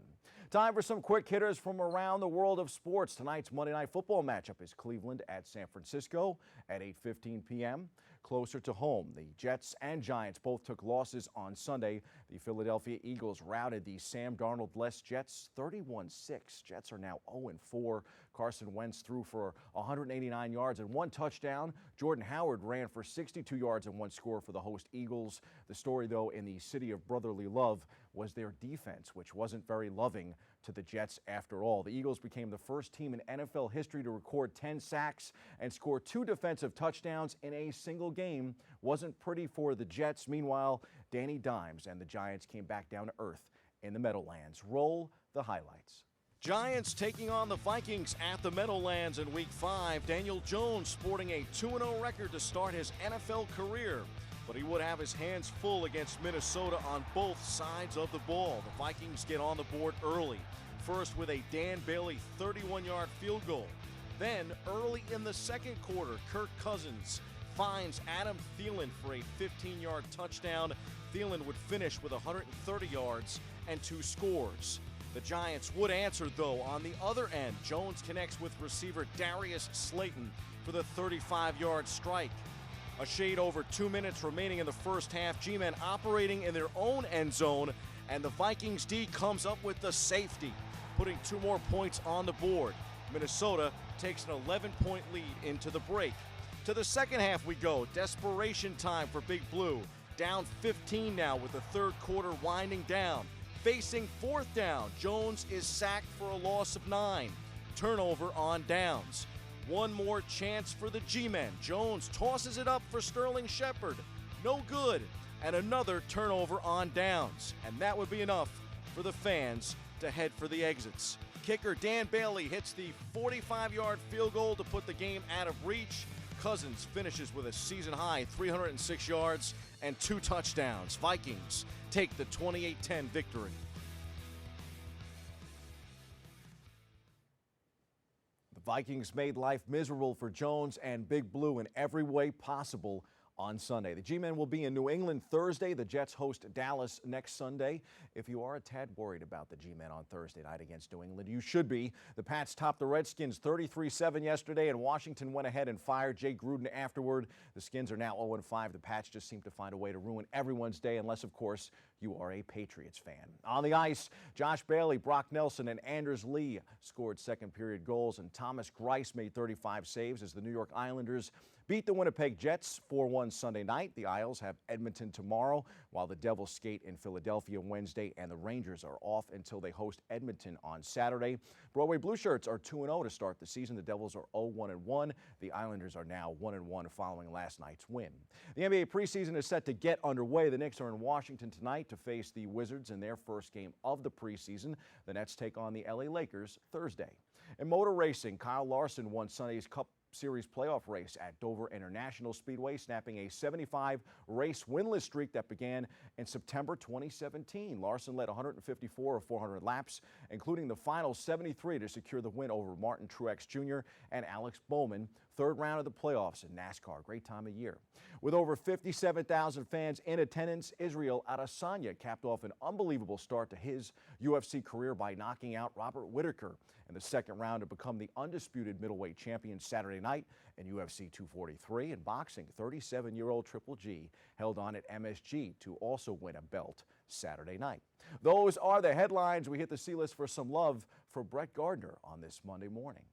Time for some quick hitters from around the world of sports. Tonight's Monday Night Football matchup is Cleveland at San Francisco at 8:15 p.m. Closer to home, the Jets and Giants both took losses on Sunday. The Philadelphia Eagles routed the Sam Darnold-less Jets 31-6. Jets are now 0-4. Carson Wentz threw for 189 yards and 1 touchdown. Jordan Howard ran for 62 yards and 1 score for the host Eagles. The story, though, in the city of brotherly love was their defense, which wasn't very loving to the Jets after all. The Eagles became the first team in NFL history to record 10 sacks and score 2 defensive touchdowns in a single game. Wasn't pretty for the Jets. Meanwhile, Danny Dimes and the Giants came back down to earth in the Meadowlands. Roll the highlights. Giants taking on the Vikings at the Meadowlands in Week 5. Daniel Jones sporting a 2-0 record to start his NFL career. But he would have his hands full against Minnesota on both sides of the ball. The Vikings get on the board early. First with a Dan Bailey 31-yard field goal. Then, early in the second quarter, Kirk Cousins finds Adam Thielen for a 15-yard touchdown. Thielen would finish with 130 yards and 2 scores. The Giants would answer, though, on the other end. Jones connects with receiver Darius Slayton for the 35-yard strike. A shade over 2 minutes remaining in the first half. G-men operating in their own end zone, and the Vikings D comes up with the safety, putting 2 more points on the board. Minnesota takes an 11-point lead into the break. To the second half we go. Desperation time for Big Blue. Down 15 now with the third quarter winding down. Facing 4th down, Jones is sacked for a loss of 9. Turnover on downs. 1 more chance for the G-men. Jones tosses it up for Sterling Shepard. No good. And another turnover on downs. And that would be enough for the fans to head for the exits. Kicker Dan Bailey hits the 45-yard field goal to put the game out of reach. Cousins finishes with a season-high 306 yards and 2 touchdowns. Vikings take the 28-10 victory. The Vikings made life miserable for Jones and Big Blue in every way possible on Sunday. The G-men will be in New England Thursday. The Jets host Dallas next Sunday. If you are a tad worried about the G-men on Thursday night against New England, you should be. The Pats topped the Redskins 33-7 yesterday, and Washington went ahead and fired Jay Gruden afterward. The Skins are now 0-5. The Pats just seem to find a way to ruin everyone's day, unless, of course, you are a Patriots fan. On the ice, Josh Bailey, Brock Nelson, and Anders Lee scored second-period goals, and Thomas Greiss made 35 saves as the New York Islanders beat the Winnipeg Jets 4-1 Sunday night. The Isles have Edmonton tomorrow, while the Devils skate in Philadelphia Wednesday, and the Rangers are off until they host Edmonton on Saturday. Broadway Blue Shirts are 2-0 to start the season. The Devils are 0-1-1. The Islanders are now 1-1 following last night's win. The NBA preseason is set to get underway. The Knicks are in Washington tonight to face the Wizards in their first game of the preseason. The Nets take on the LA Lakers Thursday. In motor racing, Kyle Larson won Sunday's Cup Series playoff race at Dover International Speedway, snapping a 75-race winless streak that began in September 2017. Larson led 154 of 400 laps, including the final 73 to secure the win over Martin Truex Jr. and Alex Bowman. Third round of the playoffs in NASCAR. Great time of year. With over 57,000 fans in attendance, Israel Adesanya capped off an unbelievable start to his UFC career by knocking out Robert Whittaker in the second round to become the undisputed middleweight champion Saturday night in UFC 243. In boxing, 37-year-old Triple G held on at MSG to also win a belt Saturday night. Those are the headlines. We hit the C-list for some love for Brett Gardner on this Monday morning.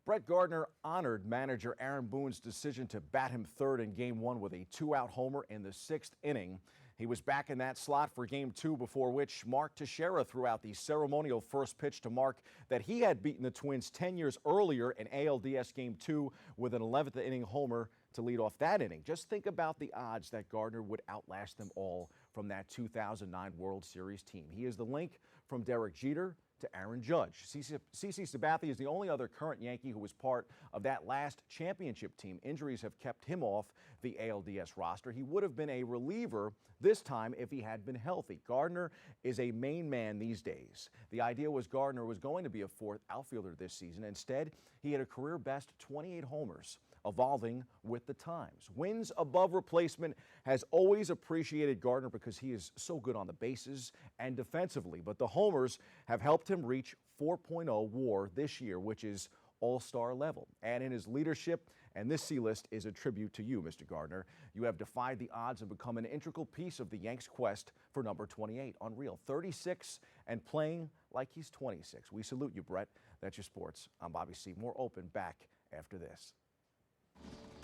Brett Gardner honored manager Aaron Boone's decision to bat him third in Game 1 with a 2-out homer in the 6th inning. He was back in that slot for Game 2, before which Mark Teixeira threw out the ceremonial first pitch to mark that he had beaten the Twins 10 years earlier in ALDS Game 2 with an 11th inning homer to lead off that inning. Just think about the odds that Gardner would outlast them all from that 2009 World Series team. He is the link from Derek Jeter to Aaron Judge. CeCe Sabathia is the only other current Yankee who was part of that last championship team. Injuries have kept him off the ALDS roster. He would have been a reliever this time if he had been healthy. Gardner is a main man these days. The idea was Gardner was going to be a fourth outfielder this season. Instead, he had a career best 28 homers, evolving with the times. Wins above replacement has always appreciated Gardner because he is so good on the bases and defensively, but the homers have helped him reach 4.0 WAR this year, which is all-star level. And in his leadership, and this C-list is a tribute to you, Mr. Gardner, you have defied the odds and become an integral piece of the Yanks' quest for number 28. Unreal. 36 and playing like he's 26. We salute you, Brett. That's your sports. I'm Bobby C. More Open back after this.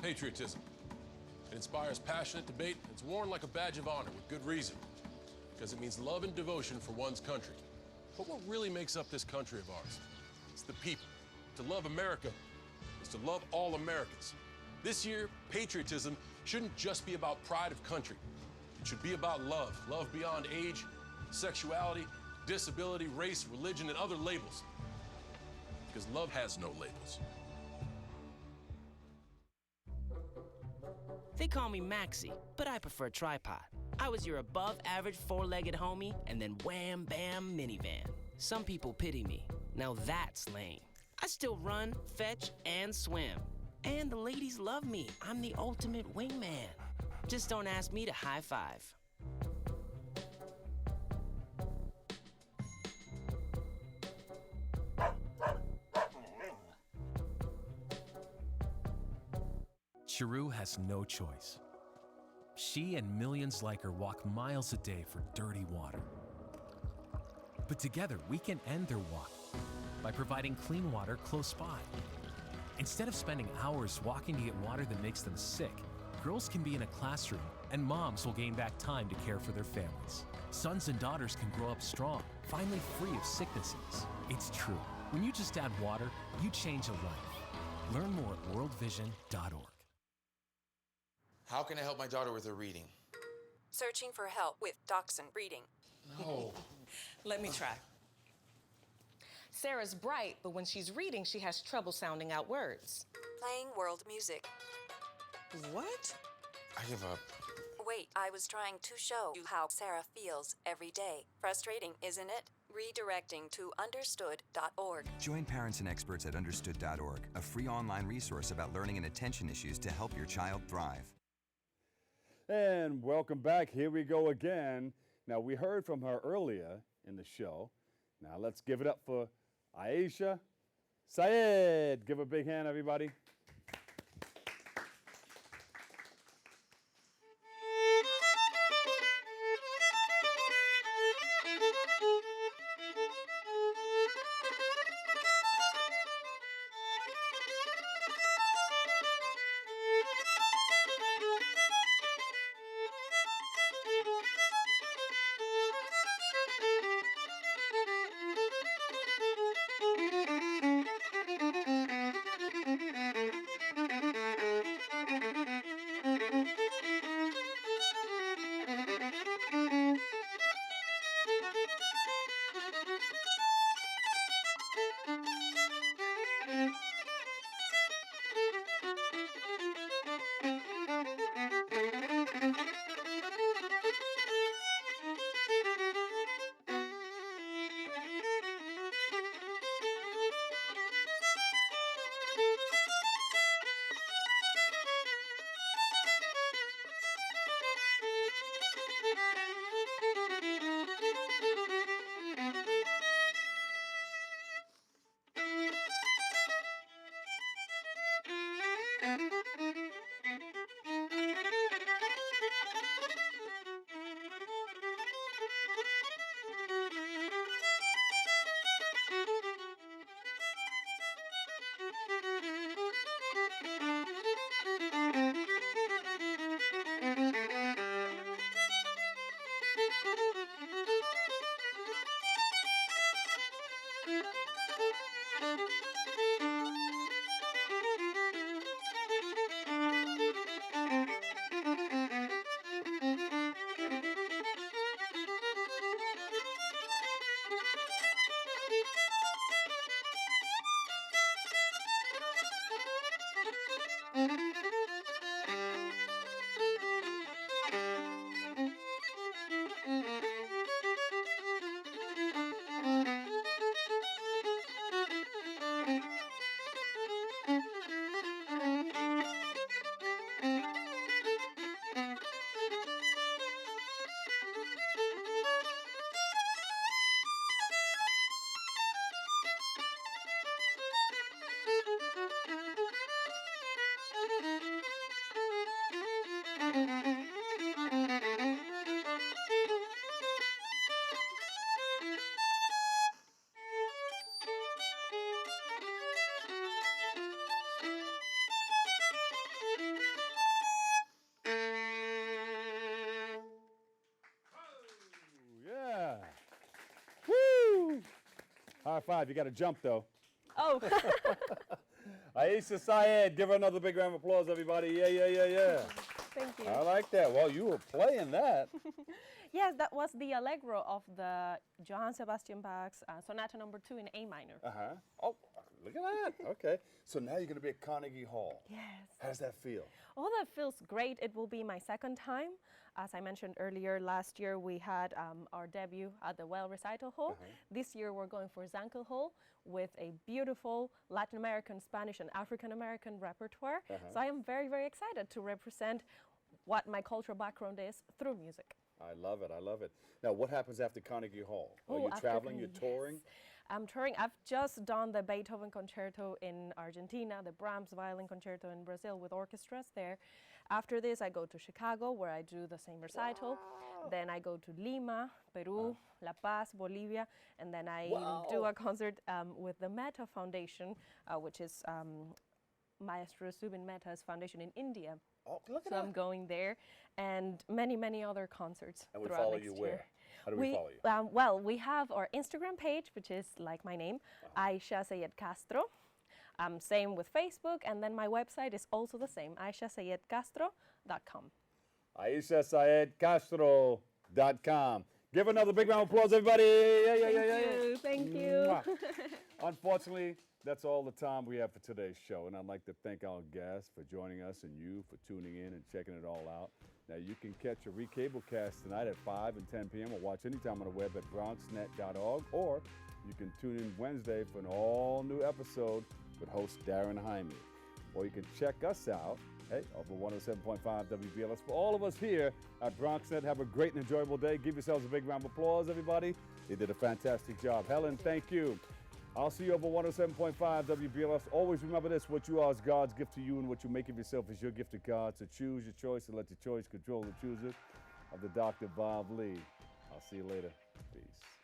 Patriotism. It inspires passionate debate. It's worn like a badge of honor with good reason, because it means love and devotion for one's country. But what really makes up this country of ours? It's the people. To love America is to love all Americans. This year, patriotism shouldn't just be about pride of country. It should be about love. Love beyond age, sexuality, disability, race, religion, and other labels. Because love has no labels. They call me Maxie, but I prefer tripod. I was your above-average four-legged homie, and then wham, bam, minivan. Some people pity me. Now that's lame. I still run, fetch, and swim. And the ladies love me. I'm the ultimate wingman. Just don't ask me to high five. Cheru has no choice. She and millions like her walk miles a day for dirty water. But together, we can end their walk by providing clean water close by. Instead of spending hours walking to get water that makes them sick, girls can be in a classroom and moms will gain back time to care for their families. Sons and daughters can grow up strong, finally free of sicknesses. It's true. When you just add water, you change a life. Learn more at worldvision.org. How can I help my daughter with her reading? Searching for help with Dachshund reading. No. Let me try. Sarah's bright, but when she's reading, she has trouble sounding out words. Playing world music. What? I give up. Wait, I was trying to show you how Sarah feels every day. Frustrating, isn't it? Redirecting to understood.org. Join parents and experts at understood.org, a free online resource about learning and attention issues to help your child thrive. And welcome back. Here we go again. Now, we heard from her earlier in the show. Now, let's give it up for Aisha Syed. Give a big hand, everybody. Yeah. Woo! High five. You got to jump, though. Oh. Aisha Syed, give her another big round of applause, everybody. Yeah, yeah, yeah, yeah. Thank you. I like that. Well, you were playing that. Yes, that was the Allegro of the Johann Sebastian Bach's Sonata Number 2 in A minor. Uh-huh. Oh, look at that. Okay. So now you're going to be at Carnegie Hall. Yes. How does that feel? Oh, that feels great. It will be my second time. As I mentioned earlier, last year we had our debut at the Well Recital Hall. This year we're going for Zankel Hall with a beautiful Latin American, Spanish, and African American repertoire. So I am very, very excited to represent what my cultural background is through music. I love it. I love it. Now, what happens after Carnegie Hall? Are you traveling? You're touring? I'm touring. I've just done the Beethoven Concerto in Argentina, the Brahms Violin Concerto in Brazil with orchestras there. After this, I go to Chicago, where I do the same recital. Then I go to Lima, Peru, La Paz, Bolivia, and then I do a concert with the Mehta Foundation, which is Maestro Subin Mehta's foundation in India. Oh, look at so I'm going there, and many, many other concerts And we throughout follow next you year. where? How do we follow you? Well, we have our Instagram page, which is like my name, Aisha Sayed Castro. Same with Facebook, and then my website is also the same, aishasayedcastro.com. aishasayedcastro.com. Give another big round of applause, everybody. Yeah, yeah, yeah, yeah. Thank you. Unfortunately, that's all the time we have for today's show, and I'd like to thank our guests for joining us and you for tuning in and checking it all out. Now, you can catch a recablecast tonight at 5 and 10 p.m. or watch anytime on the web at bronxnet.org, or you can tune in Wednesday for an all-new episode with host Darren Jaime. Or you can check us out, over 107.5 WBLS. For all of us here at BronxNet, have a great and enjoyable day. Give yourselves a big round of applause, everybody. They did a fantastic job. Helen, thank you. I'll see you over 107.5 WBLS. Always remember this: what you are is God's gift to you, and what you make of yourself is your gift to God. So choose your choice and let your choice control the choosers. Of the Dr. Bob Lee. I'll see you later. Peace.